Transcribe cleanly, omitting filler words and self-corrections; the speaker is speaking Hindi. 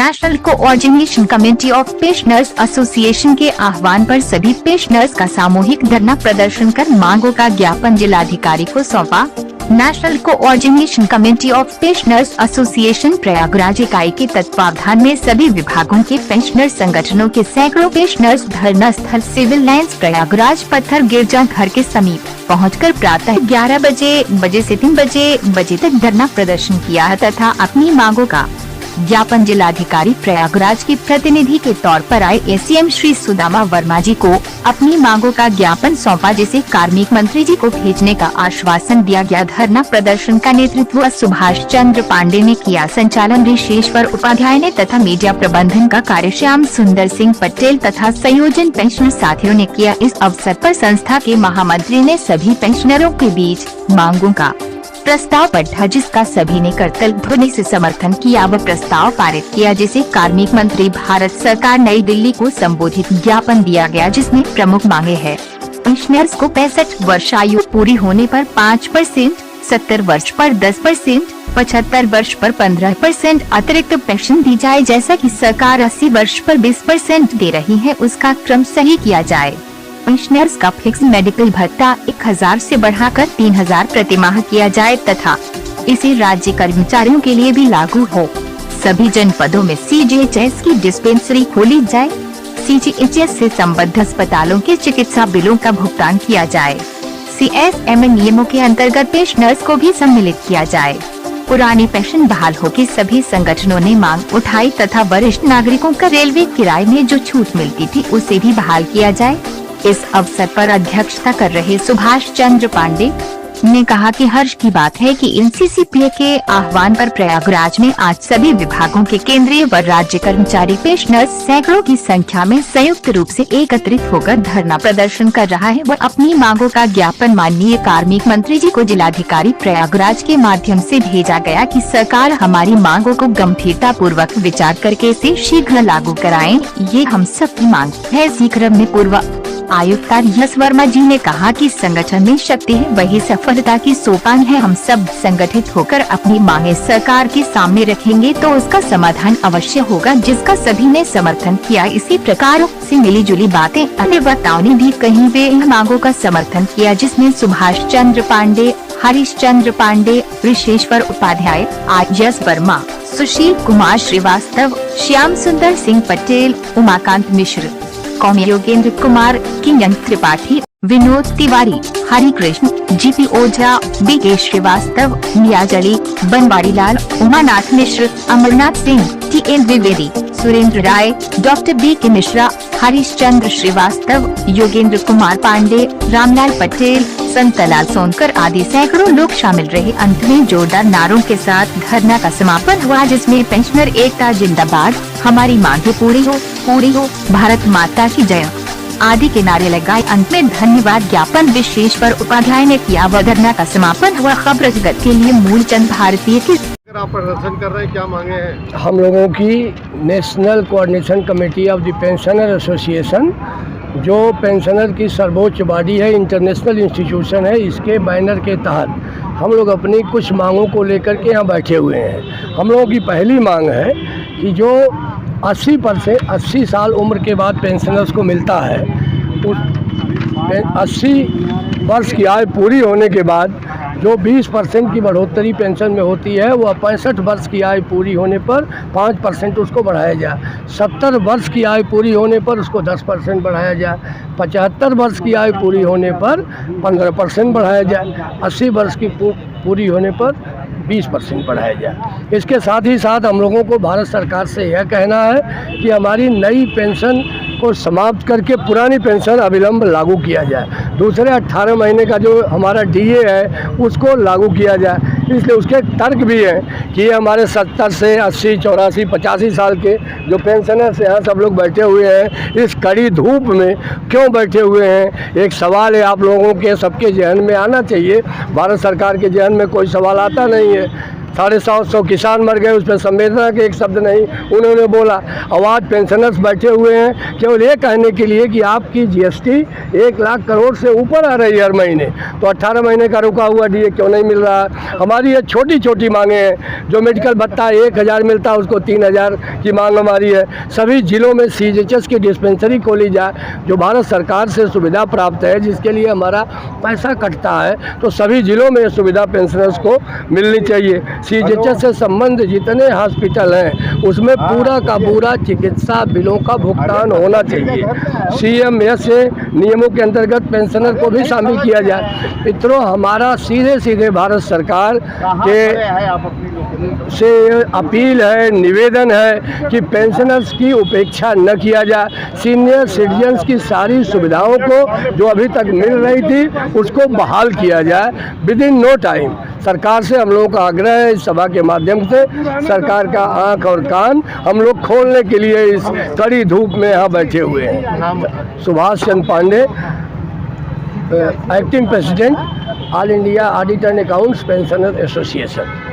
National coordination committee of pensioners association के आह्वान पर सभी पेंशनर्स का सामूहिक धरना प्रदर्शन कर मांगों का ज्ञापन जिलाधिकारी को सौंपा। National coordination committee of pensioners association Prayagraj इकाई के तत्वावधान में सभी विभागों के पेंशनर संगठनों के सैकड़ों पेंशनर्स धरना स्थल सिविल लाइंस प्रयागराज पत्थर गिरजा घर के समीप पहुंचकर प्रातः 11 बजे से 3 बजे तक धरना प्रदर्शन किया है तथा अपनी मांगों का ज्ञापन जिलाधिकारी प्रयागराज के प्रतिनिधि के तौर पर आए एसीएम श्री सुदामा वर्मा जी को अपनी मांगों का ज्ञापन सौंपा, जिसे कार्मिक मंत्री जी को भेजने का आश्वासन दिया गया। धरना प्रदर्शन का नेतृत्व सुभाष चंद्र पांडे ने किया। संचालन ऋषेश्वर उपाध्याय ने तथा मीडिया प्रबंधन का कार्य श्याम सुंदर सिंह पटेल तथा संयोजन पेंशनर साथियों ने किया। इस अवसर पर संस्था के महामंत्री ने सभी पेंशनरों के बीच मांगों का प्रस्ताव पढ़ा, जिसका सभी ने करतल ध्वनि से समर्थन किया व प्रस्ताव पारित किया, जिसे कार्मिक मंत्री भारत सरकार नई दिल्ली को संबोधित ज्ञापन दिया गया, जिसमें प्रमुख मांगे है पेंशनर्स को 65 वर्ष आयु पूरी होने पर 5%, 70 वर्ष पर 10%, 75 वर्ष पर 15% अतिरिक्त पेंशन दी जाए, जैसा कि सरकार 80 वर्ष पर 20% दे रही है, उसका क्रम सही किया जाए। पेंशनर्स का फिक्स मेडिकल भत्ता 1000 से बढ़ाकर 3000 प्रतिमाह किया जाए तथा इसे राज्य कर्मचारियों के लिए भी लागू हो। सभी जनपदों में CGHS की डिस्पेंसरी खोली जाए। CGHS से संबद्ध अस्पतालों के चिकित्सा बिलों का भुगतान किया जाए। CSM नियमों के अंतर्गत पेंशनर्स को भी सम्मिलित किया जाए। पुरानी पेंशन बहाल हो के सभी संगठनों ने मांग उठाई तथा वरिष्ठ नागरिकों का रेलवे किराए में जो छूट मिलती थी उसे भी बहाल किया जाए। इस अवसर पर अध्यक्षता कर रहे सुभाष चंद्र पांडे ने कहा कि हर्ष की बात है कि NCCPA के आह्वान पर प्रयागराज में आज सभी विभागों के केंद्रीय व राज्य कर्मचारी पेंशनर्स सैकड़ों की संख्या में संयुक्त रूप से एकत्रित होकर धरना प्रदर्शन कर रहा है व अपनी मांगों का ज्ञापन माननीय कार्मिक मंत्री जी को जिलाधिकारी प्रयागराज के माध्यम से भेजा गया कि सरकार हमारी मांगों को गंभीरता पूर्वक विचार करके इसे शीघ्र लागू कराएं। ये हम सबकी मांग है। इसी क्रम में पूर्व आयुक्त यश वर्मा जी ने कहा कि संगठन में शक्ति है वही सफलता की सोपान है। हम सब संगठित होकर अपनी मांगे सरकार के सामने रखेंगे तो उसका समाधान अवश्य होगा, जिसका सभी ने समर्थन किया। इसी प्रकार से मिली जुली बातें अन्य वक्ताओं ने भी कहीं वे इन मांगों का समर्थन किया, जिसमें सुभाष चंद्र पांडे, हरीश चंद्र पांडे, ऋषेश्वर उपाध्याय, यश वर्मा, सुशील कुमार श्रीवास्तव, श्याम सुंदर सिंह पटेल, उमाकांत मिश्र, कौमी योगेंद्र कुमार, किंजन त्रिपाठी, विनोद तिवारी, हरि कृष्ण, GP ओझा, BK श्रीवास्तव, नियाज अली, बनवारी लाल, उमानाथ मिश्र, अमरनाथ सिंह, TN द्विवेदी, सुरेंद्र राय, डॉक्टर BK मिश्रा, हरीश चंद्र श्रीवास्तव, योगेंद्र कुमार पांडे, रामलाल पटेल, संतलाल सोनकर आदि सैकड़ों लोग शामिल रहे। अंत में जोरदार नारों के साथ धरना का समापन हुआ, जिसमें पेंशनर एकता जिंदाबाद, हमारी मांगे पूरी हो, भारत माता की जय आदि के नारे लगाए। अंत में धन्यवाद ज्ञापन विश्वेश्वर उपाध्याय ने किया व धरना का समापन हुआ। खबर जगत के लिए मूलचंद भारतीय की। आप प्रदर्शन कर रहे हैं, क्या मांगे हैं? हम लोगों की national coordination committee of the pensioner association, जो पेंशनर की सर्वोच्च बॉडी है, इंटरनेशनल इंस्टीट्यूशन है, इसके बैनर के तहत हम लोग अपनी कुछ मांगों को लेकर के यहाँ बैठे हुए हैं। हम लोगों की पहली मांग है कि जो 80 साल उम्र के बाद पेंशनर्स को मिलता है, उस 80 वर्ष की आयु पूरी होने के बाद जो 20% की बढ़ोतरी पेंशन में होती है, वो 65 वर्ष की आयु पूरी होने पर 5% उसको बढ़ाया जाए। 70 वर्ष की आयु पूरी होने पर उसको 10% बढ़ाया जाए। 75 वर्ष की आयु पूरी होने पर 15% बढ़ाया जाए। 80 वर्ष की पूरी होने पर 20% बढ़ाया जाए। इसके साथ ही साथ हम लोगों को भारत सरकार से यह कहना है कि हमारी नई पेंशन को समाप्त करके पुरानी पेंशन अविलंब लागू किया जाए। दूसरे 18 महीने का जो हमारा DA है उसको लागू किया जाए। इसलिए उसके तर्क भी हैं कि ये हमारे 70 से 80, 84, 85 साल के जो पेंशनर्स यहाँ सब लोग बैठे हुए हैं, इस कड़ी धूप में क्यों बैठे हुए हैं? एक सवाल है आप लोगों के सबके जहन में आना चाहिए। भारत सरकार के जहन में कोई सवाल आता नहीं है। 750 किसान मर गए, उस पर संवेदना के एक शब्द नहीं उन्होंने बोला। अब आज पेंशनर्स बैठे हुए हैं केवल ये कहने के लिए कि आपकी जीएसटी 1 लाख करोड़ से ऊपर आ रही है हर महीने, तो 18 महीने का रुका हुआ डीए क्यों नहीं मिल रहा। हमारी ये छोटी छोटी मांगे हैं, जो मेडिकल भत्ता 1000 मिलता है उसको 3000 की मांग हमारी है। सभी जिलों में सीजीएचएस की डिस्पेंसरी खोली जाए, जो भारत सरकार से सुविधा प्राप्त है, जिसके लिए हमारा पैसा कटता है, तो सभी जिलों में सुविधा पेंशनर्स को मिलनी चाहिए। सीजीएचएस से संबंध जितने हॉस्पिटल हैं उसमें पूरा का पूरा चिकित्सा बिलों का भुगतान होना चाहिए। सीएमएस नियमों के अंतर्गत पेंशनर को भी शामिल किया जाए। मित्रों, हमारा सीधे सीधे भारत सरकार के से अपील है, निवेदन है कि पेंशनर्स की उपेक्षा न किया जाए। सीनियर सिटीजन्स की सारी सुविधाओं को जो अभी तक मिल रही थी उसको बहाल किया जाए विद इन नो टाइम। सरकार से हम लोगों का आग्रह है, इस सभा के माध्यम से सरकार का आंख और कान हम लोग खोलने के लिए इस कड़ी धूप में यहाँ बैठे हुए हैं। Subhash Chandra Pandey, acting president all India audit and accounts pensioner association.